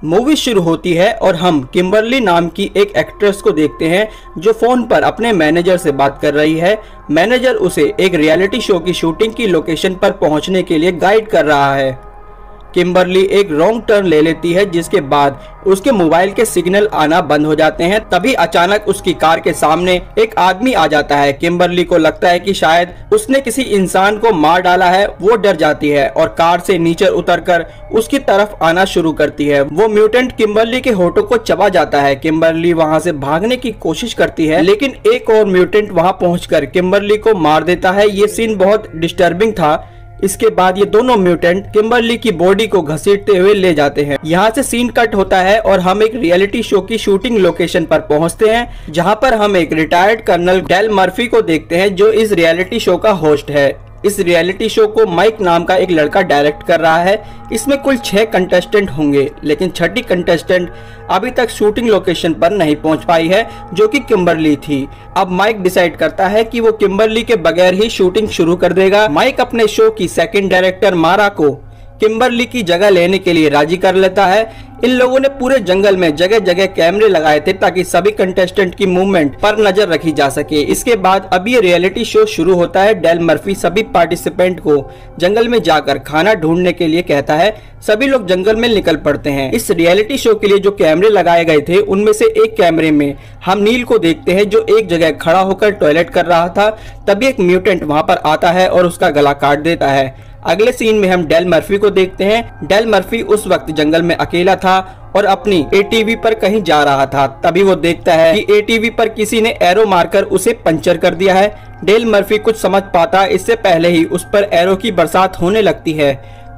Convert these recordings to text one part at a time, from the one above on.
Movie शुरू होती है और हम किम्बरली नाम की एक एक्ट्रेस को देखते हैं जो फोन पर अपने मैनेजर से बात कर रही है। मैनेजर उसे एक रियलिटी शो की शूटिंग की लोकेशन पर पहुंचने के लिए गाइड कर रहा है। किम्बरली एक रॉन्ग टर्न ले लेती है जिसके बाद उसके मोबाइल के सिग्नल आना बंद हो जाते हैं। तभी अचानक उसकी कार के सामने एक आदमी आ जाता है। किम्बरली को लगता है कि शायद उसने किसी इंसान को मार डाला है। वो डर जाती है और कार से नीचे उतरकर उसकी तरफ आना शुरू करती है। वो म्यूटेंट किम्बरली के होठों को चबा जाता है। किम्बरली वहां से भागने की कोशिश करती है लेकिन एक और म्यूटेंट वहां पहुंचकर किम्बरली को मार देता है। ये सीन बहुत डिस्टर्बिंग था। इसके बाद ये दोनों म्यूटेंट किम्बरली की बॉडी को घसीटते हुए ले जाते हैं। यहाँ से सीन कट होता है और हम एक रियलिटी शो की शूटिंग लोकेशन पर पहुँचते हैं जहाँ पर हम एक रिटायर्ड कर्नल डेल मर्फी को देखते हैं जो इस रियलिटी शो का होस्ट है। इस रियलिटी शो को माइक नाम का एक लड़का डायरेक्ट कर रहा है। इसमें कुल 6 कंटेस्टेंट होंगे लेकिन छठी कंटेस्टेंट अभी तक शूटिंग लोकेशन पर नहीं पहुंच पाई है जो कि किम्बरली थी। अब माइक डिसाइड करता है कि वो किम्बरली के बगैर ही शूटिंग शुरू कर देगा। माइक अपने शो की सेकंड डायरेक्टर मारा को किम्बरली की जगह लेने के लिए राजी कर लेता है। इन लोगों ने पूरे जंगल में जगह जगह कैमरे लगाए थे ताकि सभी कंटेस्टेंट की मूवमेंट पर नजर रखी जा सके। इसके बाद अब ये रियलिटी शो शुरू होता है। डेल मर्फी सभी पार्टिसिपेंट को जंगल में जाकर खाना ढूंढने के लिए कहता है। सभी लोग जंगल में निकल पड़ते हैं। इस रियलिटी शो के लिए जो कैमरे लगाए गए थे उनमें से एक कैमरे में हम नील को देखते हैं जो एक जगह खड़ा होकर टॉयलेट कर रहा था। तभी एक म्यूटेंट वहां पर आता है और उसका गला काट देता है। अगले सीन में हम डेल मर्फी को देखते हैं। डेल मर्फी उस वक्त जंगल में अकेला था और अपनी एटीवी पर कहीं जा रहा था। तभी वो देखता है कि एटीवी पर किसी ने एरो मारकर उसे पंचर कर दिया है। डेल मर्फी कुछ समझ पाता इससे पहले ही उस पर एरो की बरसात होने लगती है।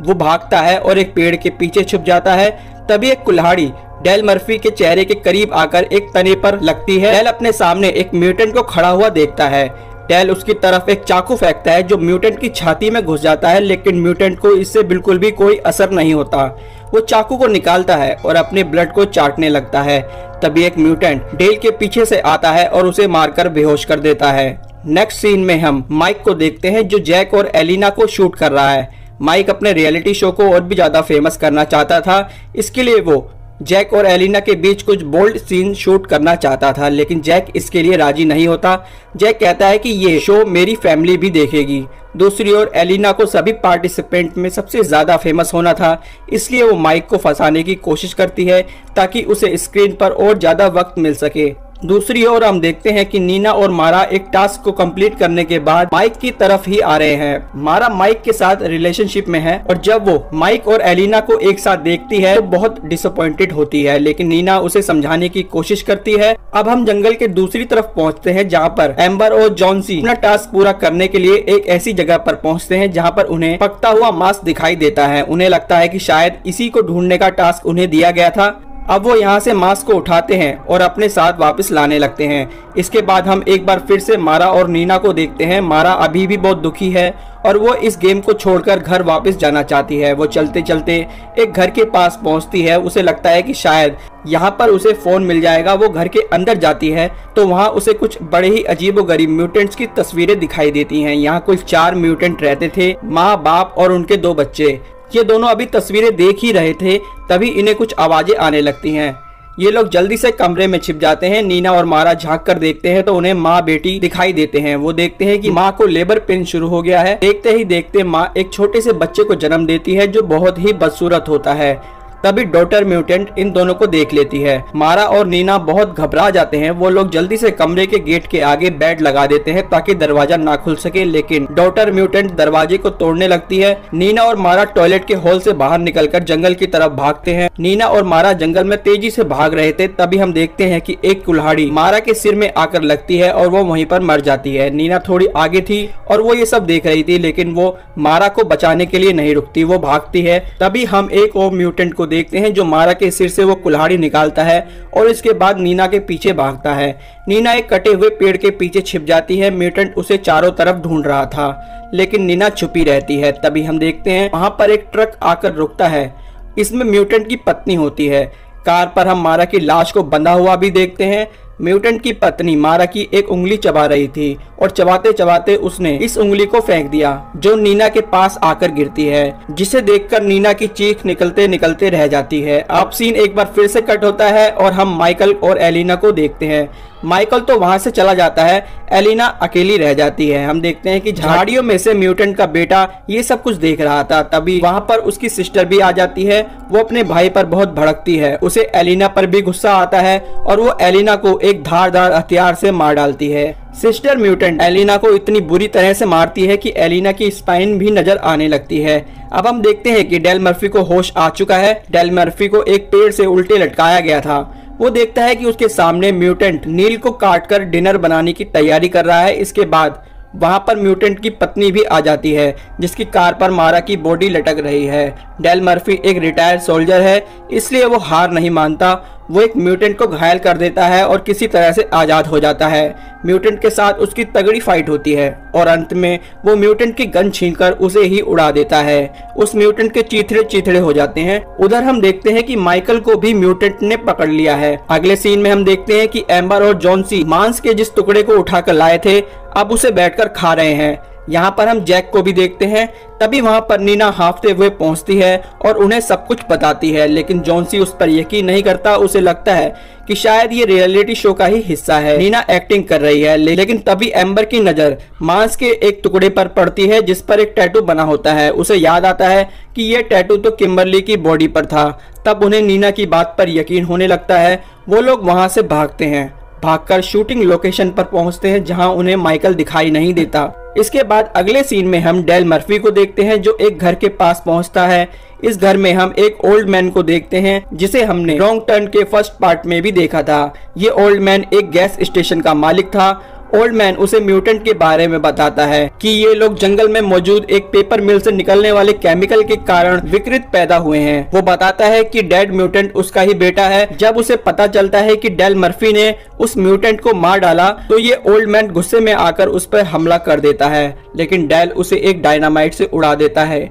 वो भागता है और एक पेड़ के पीछे छुप जाता है। तभी एक कुल्हाड़ी डेल मर्फी के चेहरे के करीब आकर एक तने पर लगती है। डेल अपने सामने एक म्यूटेंट को खड़ा हुआ देखता है। डेल उसकी तरफ एक चाकू फेंकता है जो म्यूटेंट की छाती में घुस जाता है लेकिन म्यूटेंट को इससे बिल्कुल भी कोई असर नहीं होता। वो चाकू को निकालता है और अपने ब्लड को चाटने लगता है। तभी एक म्यूटेंट डेल के पीछे से आता है और उसे मारकर बेहोश कर देता है। नेक्स्ट सीन में हम माइक को देखते हैं जो जैक और एलिना को शूट कर रहा है। माइक अपने रियलिटी शो को और भी ज्यादा फेमस करना चाहता था। इसके लिए वो जैक और एलिना के बीच कुछ बोल्ड सीन शूट करना चाहता था लेकिन जैक इसके लिए राजी नहीं होता। जैक कहता है कि ये शो मेरी फैमिली भी देखेगी। दूसरी ओर एलिना को सभी पार्टिसिपेंट में सबसे ज्यादा फेमस होना था इसलिए वो माइक को फंसाने की कोशिश करती है ताकि उसे स्क्रीन पर और ज्यादा वक्त मिल सके। दूसरी ओर हम देखते हैं कि नीना और मारा एक टास्क को कंप्लीट करने के बाद माइक की तरफ ही आ रहे हैं। मारा माइक के साथ रिलेशनशिप में है और जब वो माइक और एलिना को एक साथ देखती है तो बहुत डिसअपॉइंटेड होती है लेकिन नीना उसे समझाने की कोशिश करती है। अब हम जंगल के दूसरी तरफ पहुंचते हैं जहां पर एम्बर और जॉन्सी अपना टास्क पूरा करने के लिए एक ऐसी जगह पर पहुंचते हैं जहां पर उन्हें पकता हुआ मांस दिखाई देता है। उन्हें लगता है कि शायद इसी को ढूंढने का टास्क उन्हें दिया गया था। अब वो यहाँ से मांस को उठाते हैं और अपने साथ वापस लाने लगते हैं। इसके बाद हम एक बार फिर से मारा और नीना को देखते हैं। मारा अभी भी बहुत दुखी है और वो इस गेम को छोड़कर घर वापस जाना चाहती है। वो चलते चलते एक घर के पास पहुंचती है। उसे लगता है कि शायद यहाँ पर उसे फोन मिल जाएगा। वो घर के अंदर जाती है तो वहाँ उसे कुछ बड़े ही अजीबोगरीब म्यूटेंट्स की तस्वीरें दिखाई देती हैं। यहाँ कुल 4 म्यूटेंट रहते थे, माँ, बाप और उनके 2 बच्चे। ये दोनों अभी तस्वीरें देख ही रहे थे तभी इन्हें कुछ आवाजें आने लगती हैं। ये लोग जल्दी से कमरे में छिप जाते हैं। नीना और मारा झांक कर देखते हैं तो उन्हें माँ बेटी दिखाई देते हैं। वो देखते हैं कि माँ को लेबर पेन शुरू हो गया है। देखते ही देखते माँ एक छोटे से बच्चे को जन्म देती है जो बहुत ही बदसूरत होता है। तभी डॉटर म्यूटेंट इन दोनों को देख लेती है। मारा और नीना बहुत घबरा जाते हैं। वो लोग जल्दी से कमरे के गेट के आगे बेड लगा देते हैं ताकि दरवाजा ना खुल सके लेकिन डॉटर म्यूटेंट दरवाजे को तोड़ने लगती है। नीना और मारा टॉयलेट के हॉल से बाहर निकलकर जंगल की तरफ भागते हैं। नीना और मारा जंगल में तेजी से भाग रहे थे। तभी हम देखते हैं कि एक कुल्हाड़ी मारा के सिर में आकर लगती है और वो वहीं पर मर जाती है। नीना थोड़ी आगे थी और वो ये सब देख रही थी लेकिन वो मारा को बचाने के लिए नहीं रुकती, वो भागती है। तभी हम एक और म्यूटेंट को देखते हैं जो मारा के सिर से वो कुल्हाड़ी निकालता है और इसके बाद नीना के पीछे भागता है। नीना एक कटे हुए पेड़ के पीछे छिप जाती है। म्यूटेंट उसे चारों तरफ ढूंढ रहा था लेकिन नीना छुपी रहती है। तभी हम देखते हैं वहां पर एक ट्रक आकर रुकता है। इसमें म्यूटेंट की पत्नी होती है। कार पर हम मारा की लाश को बंधा हुआ भी देखते हैं। म्यूटेंट की पत्नी मारा की एक उंगली चबा रही थी और चबाते चबाते उसने इस उंगली को फेंक दिया जो नीना के पास आकर गिरती है, जिसे देखकर नीना की चीख निकलते निकलते रह जाती है। अब सीन एक बार फिर से कट होता है और हम माइकल और एलिना को देखते हैं। माइकल तो वहां से चला जाता है, एलिना अकेली रह जाती है। हम देखते हैं कि झाड़ियों में से म्यूटेंट का बेटा ये सब कुछ देख रहा था। तभी वहां पर उसकी सिस्टर भी आ जाती है। वो अपने भाई पर बहुत भड़कती है, उसे एलिना पर भी गुस्सा आता है और वो एलिना को एक धारदार हथियार से मार डालती है। सिस्टर म्यूटेंट एलिना को इतनी बुरी तरह से मारती है कि एलिना की स्पाइन भी नजर आने लगती है। अब हम देखते हैं कि डेल मर्फी को होश आ चुका है। डेल मर्फी को एक पेड़ से उल्टे लटकाया गया था। वो देखता है कि उसके सामने म्यूटेंट नील को काटकर डिनर बनाने की तैयारी कर रहा है। इसके बाद वहां पर म्यूटेंट की पत्नी भी आ जाती है, जिसकी कार पर मारा की बॉडी लटक रही है। डेल मर्फी एक रिटायर्ड सोल्जर है, इसलिए वो हार नहीं मानता। वो एक म्यूटेंट को घायल कर देता है और किसी तरह से आजाद हो जाता है। म्यूटेंट के साथ उसकी तगड़ी फाइट होती है और अंत में वो म्यूटेंट की गन छीनकर उसे ही उड़ा देता है। उस म्यूटेंट के चीथड़े चीथड़े हो जाते हैं। उधर हम देखते हैं कि माइकल को भी म्यूटेंट ने पकड़ लिया है। अगले सीन में हम देखते हैं कि एम्बर और जॉन्सी मांस के जिस टुकड़े को उठाकर लाए थे अब उसे बैठकर खा रहे हैं। यहाँ पर हम जैक को भी देखते हैं। तभी वहाँ पर नीना हांफते हुए पहुँचती है और उन्हें सब कुछ बताती है, लेकिन जॉन्सी उस पर यकीन नहीं करता। उसे लगता है कि शायद ये रियलिटी शो का ही हिस्सा है, नीना एक्टिंग कर रही है। लेकिन तभी एम्बर की नजर मांस के एक टुकड़े पर पड़ती है जिस पर एक टैटू बना होता है। उसे याद आता है कि ये टैटू तो किम्बरली की बॉडी पर था। तब उन्हें नीना की बात पर यकीन होने लगता है। वो लोग वहाँ से भागते हैं। भागकर शूटिंग लोकेशन पर पहुंचते हैं जहां उन्हें माइकल दिखाई नहीं देता। इसके बाद अगले सीन में हम डेल मर्फी को देखते हैं जो एक घर के पास पहुंचता है। इस घर में हम एक ओल्ड मैन को देखते हैं जिसे हमने रॉन्ग टर्न के फर्स्ट पार्ट में भी देखा था। ये ओल्ड मैन एक गैस स्टेशन का मालिक था। ओल्ड मैन उसे म्यूटेंट के बारे में बताता है कि ये लोग जंगल में मौजूद एक पेपर मिल से निकलने वाले केमिकल के कारण विकृत पैदा हुए हैं। वो बताता है कि डेड म्यूटेंट उसका ही बेटा है। जब उसे पता चलता है कि डेल मर्फी ने उस म्यूटेंट को मार डाला तो ये ओल्ड मैन गुस्से में आकर उस पर हमला कर देता है, लेकिन डेल उसे एक डायनामाइट से उड़ा देता है।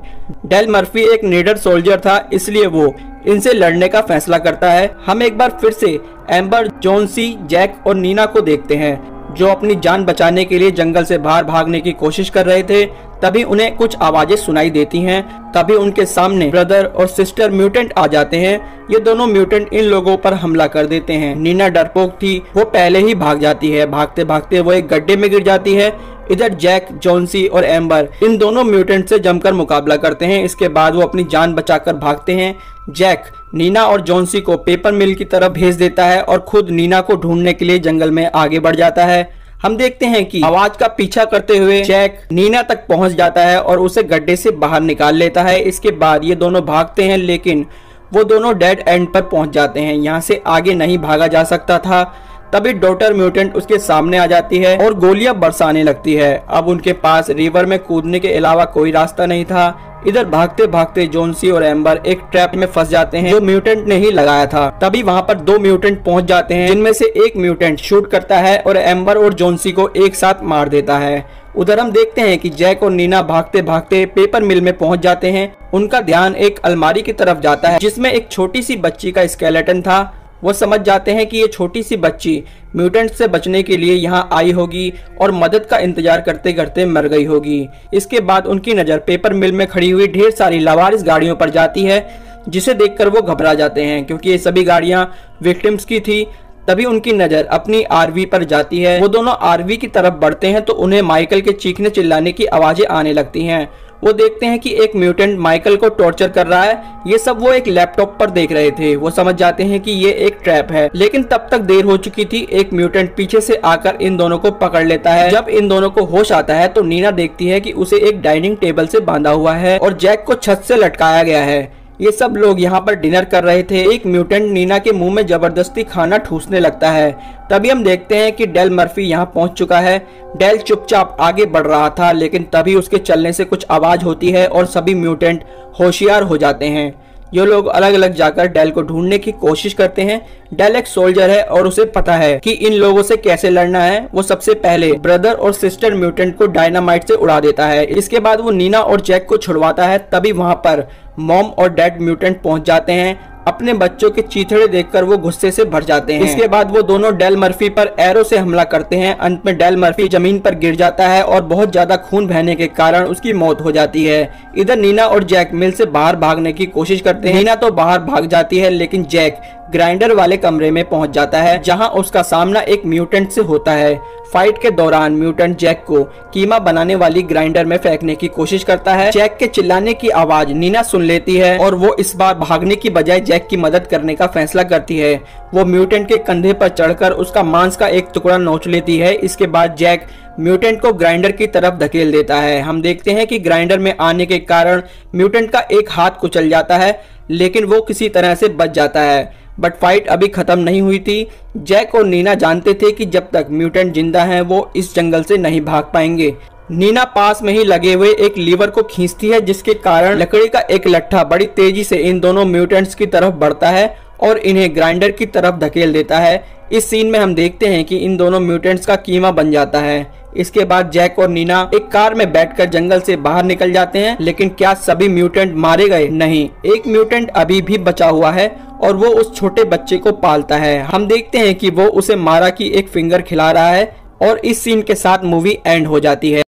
डेल मर्फी एक निडर सोल्जर था, इसलिए वो इनसे लड़ने का फैसला करता है। हम एक बार फिर से एम्बर, जॉन्सी, जैक और नीना को देखते हैं जो अपनी जान बचाने के लिए जंगल से बाहर भागने की कोशिश कर रहे थे। तभी उन्हें कुछ आवाजें सुनाई देती हैं। तभी उनके सामने ब्रदर और सिस्टर म्यूटेंट आ जाते हैं। ये दोनों म्यूटेंट इन लोगों पर हमला कर देते हैं। नीना डरपोक थी, वो पहले ही भाग जाती है। भागते भागते वो एक गड्ढे में गिर जाती है। इधर जैक, जॉन्सी और एम्बर इन दोनों म्यूटेंट से जमकर मुकाबला करते हैं। इसके बाद वो अपनी जान बचाकर भागते हैं। जैक नीना और जॉन्सी को पेपर मिल की तरफ भेज देता है और खुद नीना को ढूंढने के लिए जंगल में आगे बढ़ जाता है। हम देखते हैं कि आवाज का पीछा करते हुए जैक नीना तक पहुंच जाता है और उसे गड्ढे से बाहर निकाल लेता है। इसके बाद ये दोनों भागते हैं, लेकिन वो दोनों डेड एंड पर पहुंच जाते हैं। यहाँ से आगे नहीं भागा जा सकता था। तभी डॉटर म्यूटेंट उसके सामने आ जाती है और गोलियां बरसाने लगती है। अब उनके पास रिवर में कूदने के अलावा कोई रास्ता नहीं था। इधर भागते भागते जॉन्सी और एम्बर एक ट्रैप में फंस जाते हैं जो म्यूटेंट ने ही लगाया था। तभी वहां पर दो म्यूटेंट पहुंच जाते हैं, जिनमें से एक म्यूटेंट शूट करता है और एम्बर और जॉन्सी को एक साथ मार देता है। उधर हम देखते हैं कि जैक और नीना भागते भागते पेपर मिल में पहुंच जाते हैं। उनका ध्यान एक अलमारी की तरफ जाता है जिसमें एक छोटी सी बच्ची का स्केलेटन था। वो समझ जाते हैं कि ये छोटी सी बच्ची म्यूटेंट से बचने के लिए यहाँ आई होगी और मदद का इंतजार करते करते मर गई होगी। इसके बाद उनकी नज़र पेपर मिल में खड़ी हुई ढेर सारी लावारिस गाड़ियों पर जाती है, जिसे देखकर वो घबरा जाते हैं क्योंकि ये सभी गाड़ियाँ विक्टिम्स की थी। तभी उनकी नज़र अपनी आरवी पर जाती है। वो दोनों आरवी की तरफ बढ़ते हैं तो उन्हें माइकल के चीखने चिल्लाने की आवाज़ें आने लगती हैं। वो देखते हैं कि एक म्यूटेंट माइकल को टॉर्चर कर रहा है। ये सब वो एक लैपटॉप पर देख रहे थे। वो समझ जाते हैं कि ये एक ट्रैप है, लेकिन तब तक देर हो चुकी थी। एक म्यूटेंट पीछे से आकर इन दोनों को पकड़ लेता है। जब इन दोनों को होश आता है तो नीना देखती है कि उसे एक डाइनिंग टेबल से बांधा हुआ है और जैक को छत से लटकाया गया है। ये सब लोग यहाँ पर डिनर कर रहे थे। एक म्यूटेंट नीना के मुंह में जबरदस्ती खाना ठूसने लगता है। तभी हम देखते हैं कि डेल मर्फी यहाँ पहुंच चुका है। डेल चुपचाप आगे बढ़ रहा था, लेकिन तभी उसके चलने से कुछ आवाज होती है और सभी म्यूटेंट होशियार हो जाते हैं। ये लोग अलग अलग जाकर डेल को ढूंढने की कोशिश करते हैं। डेल एक सोल्जर है और उसे पता है कि इन लोगों से कैसे लड़ना है। वो सबसे पहले ब्रदर और सिस्टर म्यूटेंट को डायनामाइट से उड़ा देता है। इसके बाद वो नीना और जैक को छुड़वाता है। तभी वहां पर मॉम और डैड म्यूटेंट पहुंच जाते हैं। अपने बच्चों के चीथड़े देखकर वो गुस्से से भर जाते हैं। इसके बाद वो दोनों डेल मर्फी पर एरो से हमला करते हैं। अंत में डेल मर्फी जमीन पर गिर जाता है और बहुत ज्यादा खून बहने के कारण उसकी मौत हो जाती है। इधर नीना और जैक मिल से बाहर भागने की कोशिश करते हैं। नीना तो बाहर भाग जाती है, लेकिन जैक ग्राइंडर वाले कमरे में पहुंच जाता है, जहां उसका सामना एक म्यूटेंट से होता है। फाइट के दौरान म्यूटेंट जैक को कीमा बनाने वाली ग्राइंडर में फेंकने की कोशिश करता है। जैक के चिल्लाने की आवाज नीना सुन लेती है और वो इस बार भागने की बजाय जैक की मदद करने का फैसला करती है। वो म्यूटेंट के कंधे पर चढ़कर उसका मांस का एक टुकड़ा नोच लेती है। इसके बाद जैक म्यूटेंट को ग्राइंडर की तरफ धकेल देता है। हम देखते हैं कि ग्राइंडर में आने के कारण म्यूटेंट का एक हाथ कुचल जाता है, लेकिन वो किसी तरह से बच जाता है। बट फाइट अभी खत्म नहीं हुई थी। जैक और नीना जानते थे कि जब तक म्यूटेंट जिंदा हैं वो इस जंगल से नहीं भाग पाएंगे। नीना पास में ही लगे हुए एक लीवर को खींचती है, जिसके कारण लकड़ी का एक लट्ठा बड़ी तेजी से इन दोनों म्यूटेंट्स की तरफ बढ़ता है और इन्हें ग्राइंडर की तरफ धकेल देता है। इस सीन में हम देखते हैं कि इन दोनों म्यूटेंट्स का कीमा बन जाता है। इसके बाद जैक और नीना एक कार में बैठकर जंगल से बाहर निकल जाते हैं। लेकिन क्या सभी म्यूटेंट मारे गए? नहीं, एक म्यूटेंट अभी भी बचा हुआ है और वो उस छोटे बच्चे को पालता है। हम देखते हैं कि वो उसे मारा की एक फिंगर खिला रहा है और इस सीन के साथ मूवी एंड हो जाती है।